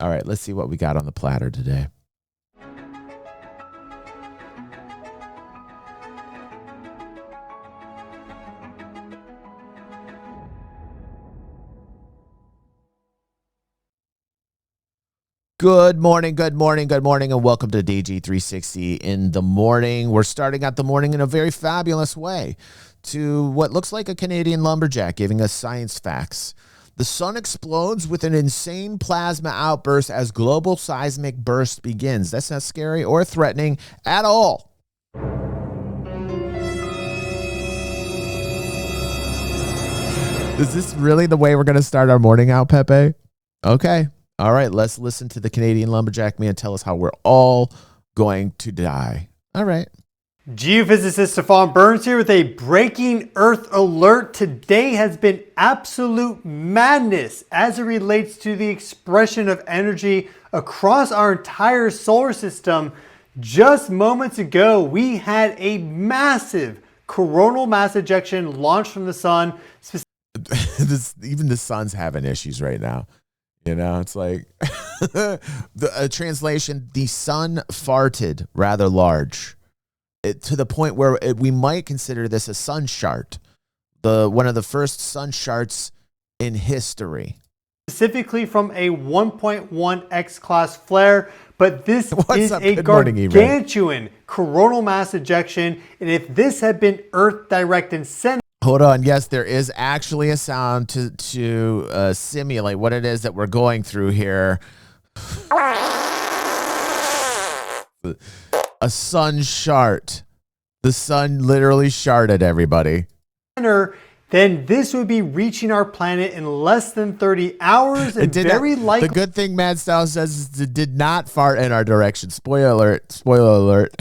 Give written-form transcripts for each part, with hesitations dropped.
All right, let's see what we got on the platter today. Good morning, good morning, good morning, and welcome to DG360 in the morning. We're starting out the morning in a very fabulous way to what looks like a Canadian lumberjack giving us science facts. The sun explodes with an insane plasma outburst as global seismic burst begins. That's not scary or threatening at all. Is this really the way we're going to start our morning out, Pepe? Okay. All right, let's listen to the Canadian lumberjack man tell us how we're all going to die. All right. Geophysicist Stefan Burns here with a breaking Earth alert. Today has been absolute madness as it relates to the expression of energy across our entire solar system. Just moments ago, we had a massive coronal mass ejection launched from the sun. Even the sun's having issues right now. You know, it's like the translation, the sun farted rather large. To the point where we might consider this a sun shart, one of the first sun sharts in history. Specifically from a 1.1 X-class flare, but this is a gargantuan coronal mass ejection, and if this had been Earth direct and center. Hold on, yes, there is actually a sound to simulate what it is that we're going through here. A sun shart. The sun literally sharted everybody. Then this would be reaching our planet in less than 30 hours. And very likely. The good thing Mad Style says is it did not fart in our direction. Spoiler alert. Spoiler alert.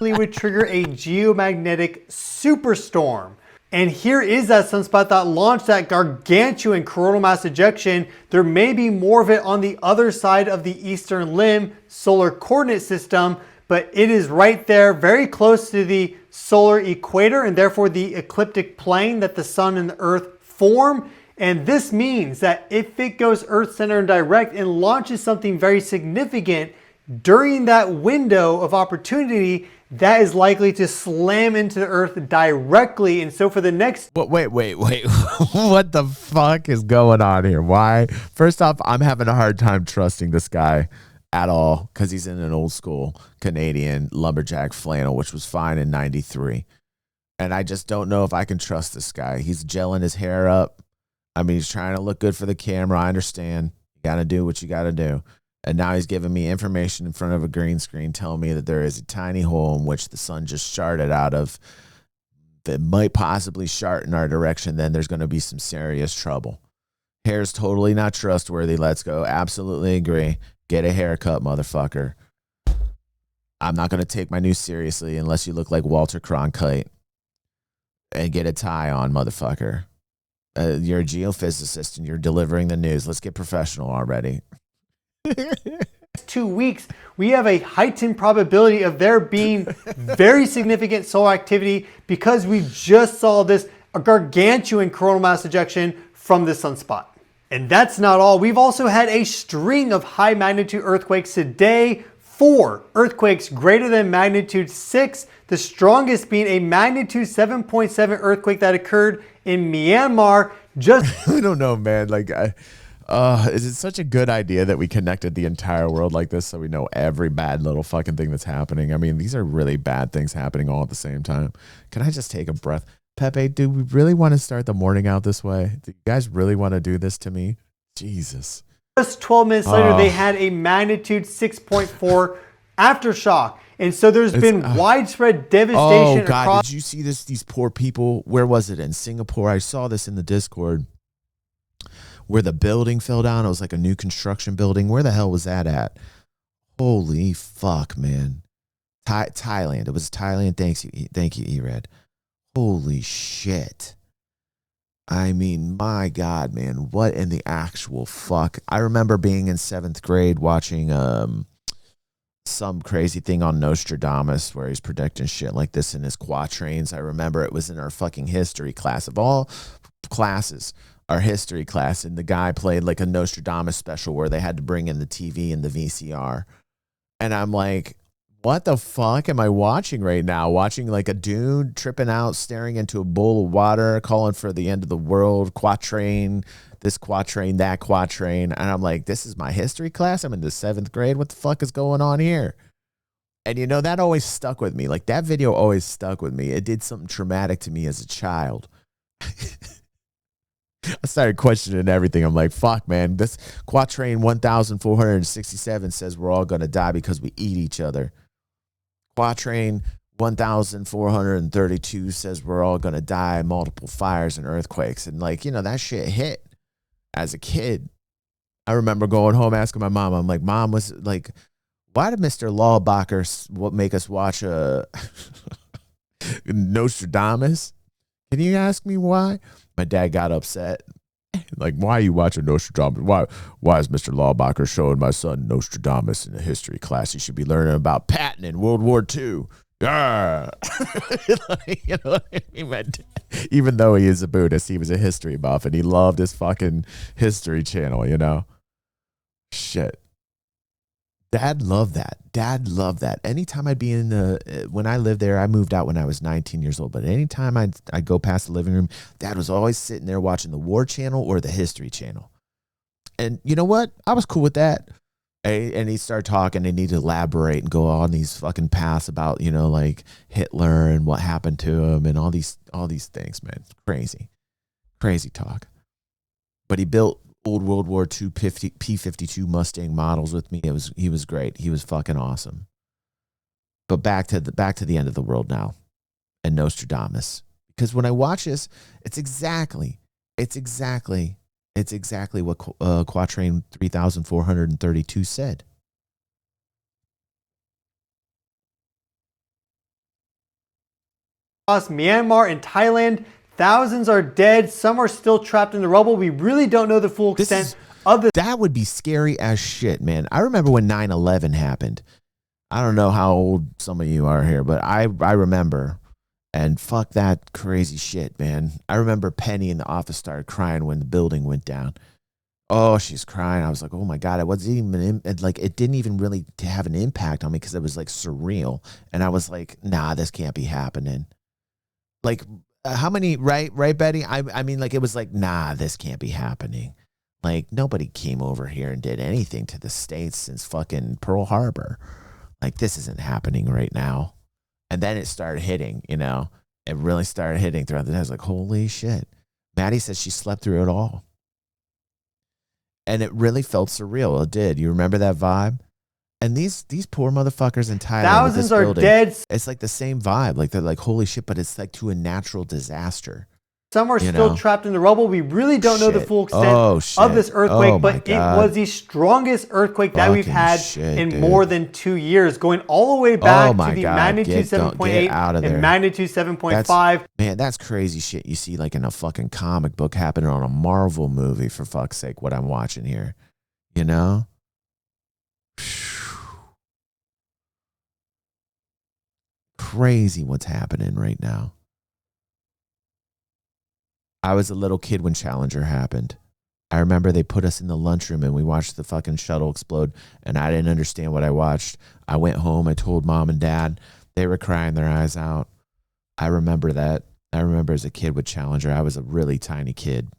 Would trigger a geomagnetic superstorm. And here is that sunspot that launched that gargantuan coronal mass ejection. There may be more of it on the other side of the eastern limb solar coordinate system, but it is right there, very close to the solar equator and therefore the ecliptic plane that the sun and the earth form. And this means that if it goes Earth center and direct and launches something very significant during that window of opportunity, that is likely to slam into the Earth directly. And so for the next... Wait. What the fuck is going on here? Why? First off, I'm having a hard time trusting this guy at all because he's in an old school Canadian lumberjack flannel, which was fine in 93. And I just don't know if I can trust this guy. He's gelling his hair up. I mean, he's trying to look good for the camera. I understand. You got to do what you got to do. And now he's giving me information in front of a green screen telling me that there is a tiny hole in which the sun just sharted out of that might possibly shart in our direction. Then there's going to be some serious trouble. Hair's totally not trustworthy. Let's go. Absolutely agree. Get a haircut, motherfucker. I'm not going to take my news seriously unless you look like Walter Cronkite. And get a tie on, motherfucker. You're a geophysicist and you're delivering the news. Let's get professional already. 2 weeks, we have a heightened probability of there being very significant solar activity because we just saw a gargantuan coronal mass ejection from this sunspot. And that's not all. We've also had a string of high magnitude earthquakes today. 4 earthquakes greater than magnitude 6, the strongest being a magnitude 7.7 earthquake that occurred in Myanmar. I don't know, man. Is it such a good idea that we connected the entire world like this so we know every bad little fucking thing that's happening? I mean, these are really bad things happening all at the same time. Can I just take a breath? Pepe, do we really want to start the morning out this way? Do you guys really want to do this to me? Jesus. Just 12 minutes later, they had a magnitude 6.4 aftershock. And so there's been widespread devastation. Oh, God. Did you see this? These poor people. Where was it? In Singapore. I saw this in the Discord. Where the building fell down. It was like a new construction building. Where the hell was that at? Holy fuck, man. Thailand. It was Thailand. Thank you, E-Red. Holy shit. I mean, my God, man. What in the actual fuck? I remember being in 7th grade watching some crazy thing on Nostradamus where he's predicting shit like this in his quatrains. I remember it was in our fucking history class. Of all classes, our history class, and the guy played like a Nostradamus special where they had to bring in the TV and the VCR. And I'm like, what the fuck am I watching right now? Watching like a dude tripping out, staring into a bowl of water, calling for the end of the world, quatrain, this quatrain, that quatrain. And I'm like, this is my history class? I'm in the 7th grade. What the fuck is going on here? And you know, that always stuck with me. Like that video always stuck with me. It did something traumatic to me as a child. I started questioning everything. I'm like, fuck, man. This quatrain 1467 says we're all going to die because we eat each other. Quatrain 1432 says we're all going to die, multiple fires and earthquakes. And like, you know, that shit hit as a kid. I remember going home asking my mom, I'm like, Mom, was like, why did Mr. Lawbacher make us watch a Nostradamus? Can you ask me why? My dad got upset. Like, why are you watching Nostradamus? Why is Mr. Lawbacher showing my son Nostradamus in a history class? He should be learning about Patton in World War II. Yeah. Like, you know what I mean? Even though he is a Buddhist, he was a history buff, and he loved his fucking history channel, you know? Shit. Dad loved that. Dad loved that. Anytime I'd be when I lived there, I moved out when I was 19 years old, but anytime I'd go past the living room, Dad was always sitting there watching the War Channel or the History Channel. And you know what? I was cool with that. And he'd start talking, and he'd elaborate and go on these fucking paths about, you know, like Hitler and what happened to him and all these things, man. Crazy talk. But he built old World War II P-52 Mustang models with me. He was great. He was fucking awesome. But back to the end of the world now and Nostradamus. Because when I watch this, it's exactly what Quatrain 3432 said. Across Myanmar and Thailand, thousands are dead. Some are still trapped in the rubble. We really don't know the full extent of the... That would be scary as shit, man. I remember when 9/11 happened. I don't know how old some of you are here, but I remember. And fuck that crazy shit, man. I remember Penny in the office started crying when the building went down. Oh, she's crying. I was like, oh my God. It wasn't even like, it didn't even really have an impact on me because it was like surreal. And I was like, nah, this can't be happening. Like, how many, right, Betty? I mean, like, it was like, nah, this can't be happening. Like, nobody came over here and did anything to the States since fucking Pearl Harbor. Like, this isn't happening right now. And then it started hitting, you know. It really started hitting throughout the day. I was like, holy shit. Maddie says she slept through it all. And it really felt surreal. It did. You remember that vibe? And these poor motherfuckers in Thailand. Thousands are dead. It's like the same vibe. Like, they're like, holy shit, but it's like to a natural disaster. Some are still trapped in the rubble. We really don't know the full extent of this earthquake, but it was the strongest earthquake that we've had in more than 2 years, going all the way back to the magnitude 7.8 and magnitude 7.5. Man, that's crazy shit you see like in a fucking comic book happening on a Marvel movie, for fuck's sake, what I'm watching here. You know? Crazy what's happening right now. I was a little kid when Challenger happened. I remember they put us in the lunchroom and we watched the fucking shuttle explode, and I didn't understand what I watched. I went home, I told Mom and Dad. They were crying their eyes out. I remember that. I remember as a kid with Challenger, I was a really tiny kid.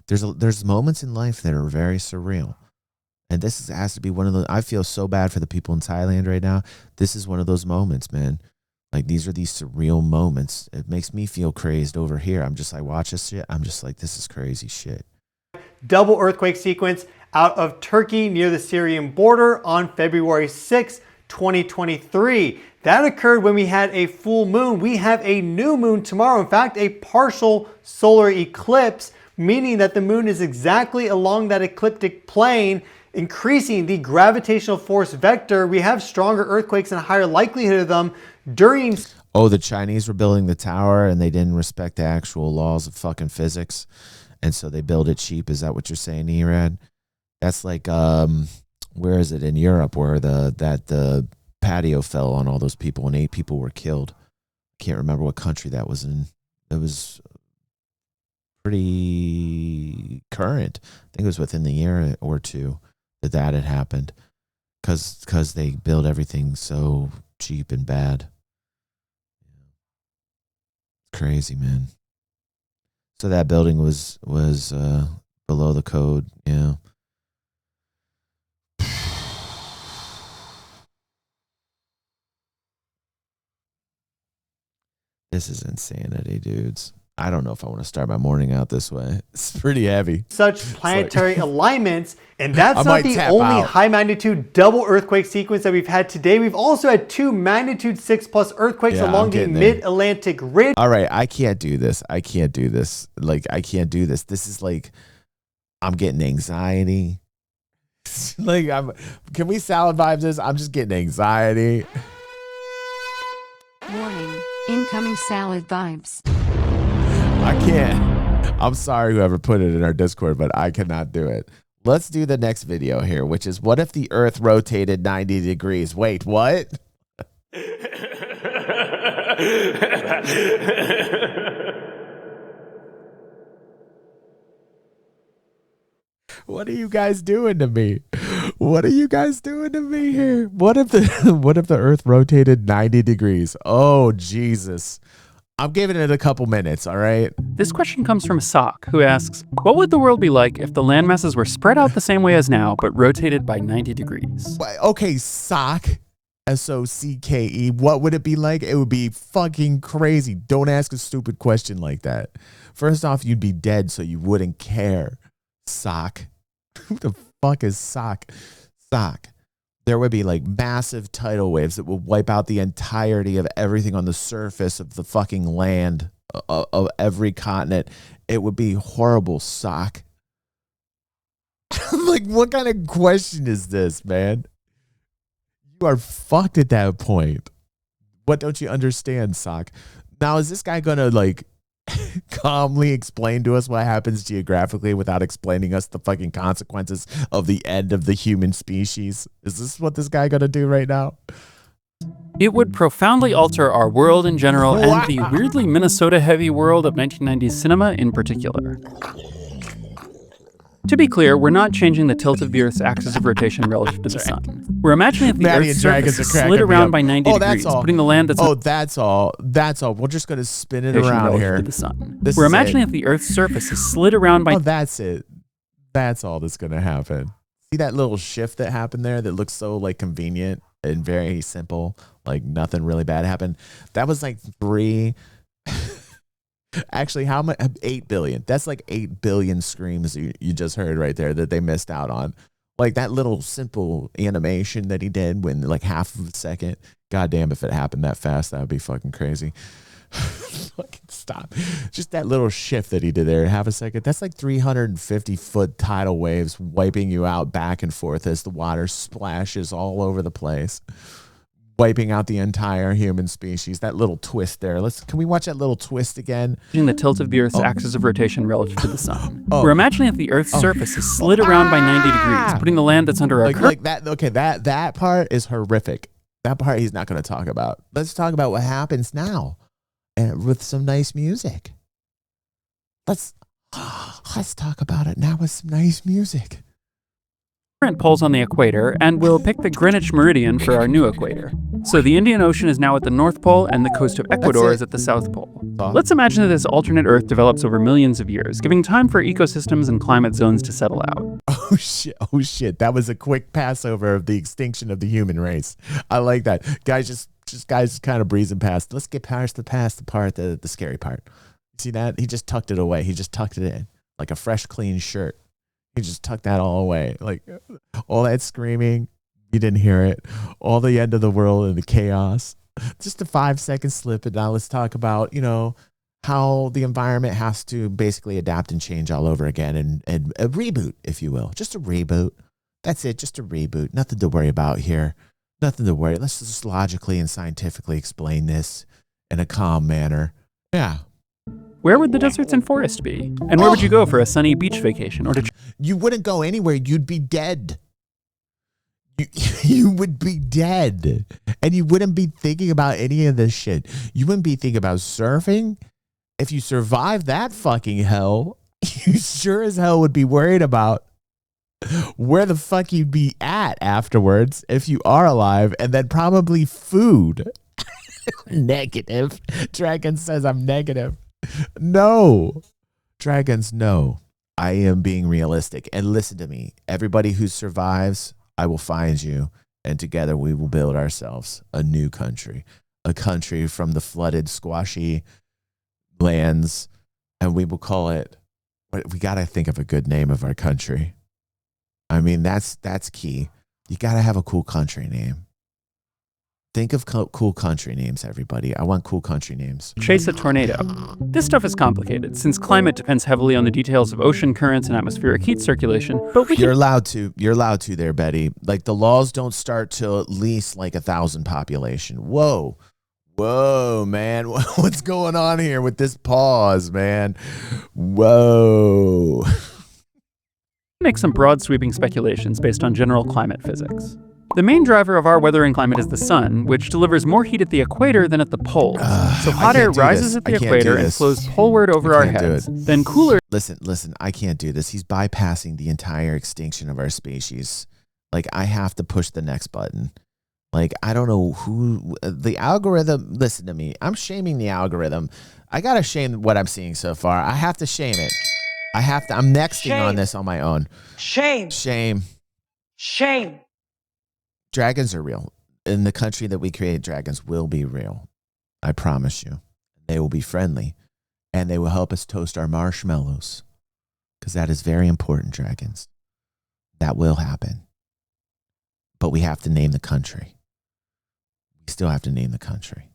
There's moments in life that are very surreal. And this has to be one of those. I feel so bad for the people in Thailand right now. This is one of those moments, man. Like, these are these surreal moments. It makes me feel crazed over here. I'm just like, watch this shit. I'm just like, this is crazy shit. Double earthquake sequence out of Turkey near the Syrian border on February 6, 2023. That occurred when we had a full moon. We have a new moon tomorrow. In fact, a partial solar eclipse, meaning that the moon is exactly along that ecliptic plane, increasing the gravitational force vector. We have stronger earthquakes and a higher likelihood of them during... Oh, the Chinese were building the tower and they didn't respect the actual laws of fucking physics, and so they build it cheap. Is that what you're saying, Erad? That's like, where is it in Europe where the patio fell on all those people and 8 people were killed? I can't remember what country that was in. pretty current. I think it was within the year or two that had happened, because they build everything so cheap and bad. Crazy, man. So that building was below the code. Yeah. This is insanity, dudes. I don't know if I want to start my morning out this way. It's pretty heavy. Such planetary alignments, and that's I not might the tap only out. high magnitude double earthquake sequence that we've had today. We've also had 2 magnitude 6+ earthquakes Yeah, along I'm the getting there. mid-Atlantic ridge. All right, I can't do this. I can't do this. Like, I can't do this. This is like, I'm getting anxiety. Like, can we salad vibes this? I'm just getting anxiety. Warning, incoming salad vibes. I can't. I'm sorry whoever put it in our Discord, but I cannot do it. Let's do the next video here, which is, what if the Earth rotated 90 degrees? Wait, what? What are you guys doing to me? What are you guys doing to me here? What if the Earth rotated 90 degrees? Oh, Jesus. I'm giving it a couple minutes, all right? This question comes from Sock, who asks, what would the world be like if the landmasses were spread out the same way as now, but rotated by 90 degrees? Okay, Sock, S-O-C-K-E, what would it be like? It would be fucking crazy. Don't ask a stupid question like that. First off, you'd be dead, so you wouldn't care. Sock. Who the fuck is Sock? Sock. There would be like massive tidal waves that would wipe out the entirety of everything on the surface of the fucking land of every continent. It would be horrible, Sock. Like, what kind of question is this, man? You are fucked at that point. What don't you understand, Sock? Now, is this guy gonna like calmly explain to us what happens geographically without explaining us the fucking consequences of the end of the human species? Is this what this guy gonna do right now? It would profoundly alter our world in general and the weirdly Minnesota-heavy world of 1990s cinema in particular. To be clear, we're not changing the tilt of the Earth's axis of rotation relative to the sun. We're imagining that the Maddie Earth's and Dragons surface is are cracking slid me around up. by 90 Oh, that's degrees, all. putting the land that's Oh, that's all. That's all. We're just gonna spin it rotation around relative here. to the sun. This We're is imagining it. that the Earth's surface is slid around by Oh, that's it. That's all that's gonna happen. See that little shift that happened there that looks so like convenient and very simple, like nothing really bad happened. That was like 3. Actually, how much? 8 billion. That's like 8 billion screams you just heard right there that they missed out on. Like that little simple animation that he did when like half of a second. God damn, if it happened that fast, that would be fucking crazy. Fucking stop. Just that little shift that he did there, half a second. That's like 350-foot tidal waves wiping you out back and forth as the water splashes all over the place, wiping out the entire human species. That little twist there. Can we watch that little twist again? the tilt of the Earth's axis of rotation relative to the sun. Oh. We're imagining that the Earth's surface is slid around by 90 degrees, putting the land that's under our Like that. Okay, that part is horrific. That part he's not going to talk about. Let's talk about what happens now, and with some nice music. Let's talk about it now with some nice music. current poles on the equator, and we'll pick the Greenwich meridian for our new equator. So the Indian Ocean is now at the North Pole, and the coast of Ecuador is at the South Pole. Let's imagine that this alternate Earth develops over millions of years, giving time for ecosystems and climate zones to settle out. Oh shit. That was a quick passover of the extinction of the human race. I like that. Guys just kind of breezing past. Let's get past the part, the scary part. See that? He just tucked it away. He just tucked it in like a fresh, clean shirt. He just tucked that all away. Like all that screaming, you didn't hear it. All the end of the world and the chaos. Just a 5-second slip. And now let's talk about, how the environment has to basically adapt and change all over again, and a reboot, if you will. Just a reboot. That's it. Just a reboot. Nothing to worry about here. Nothing to worry. Let's just logically and scientifically explain this in a calm manner. Yeah. Where would the deserts and forests be? And where would you go for a sunny beach vacation? Or to You wouldn't go anywhere. You'd be dead. You would be dead. And you wouldn't be thinking about any of this shit. You wouldn't be thinking about surfing. if you survive that fucking hell, you sure as hell would be worried about where the fuck you'd be at afterwards if you are alive, and then probably food. Negative. Dragon says I'm negative. No. Dragons, no. I am being realistic. And listen to me. Everybody who survives, I will find you, and together we will build ourselves a new country. A country from the flooded, squashy lands, and we will call it, we got to think of a good name of our country. I mean, that's key. You got to have a cool country name. Think of cool country names, everybody. I want cool country names. Chase a tornado. This stuff is complicated, since climate depends heavily on the details of ocean currents and atmospheric heat circulation, but You're allowed to there, Betty. Like, the laws don't start till at least like 1,000 population. Whoa, man. What's going on here with this pause, man? Whoa. Make some broad sweeping speculations based on general climate physics. The main driver of our weather and climate is the sun, which delivers more heat at the equator than at the poles. So hot air rises at the equator and flows poleward over our heads. Then cooler... Listen, I can't do this. He's bypassing the entire extinction of our species. Like, I have to push the next button. Like, I don't know who... The algorithm... Listen to me. I'm shaming the algorithm. I gotta shame what I'm seeing so far. I have to shame it. I'm nexting on this on my own. Shame. Dragons are real. In the country that we create, dragons will be real. I promise you. They will be friendly. And they will help us toast our marshmallows. Because that is very important, dragons. That will happen. But we have to name the country. We still have to name the country.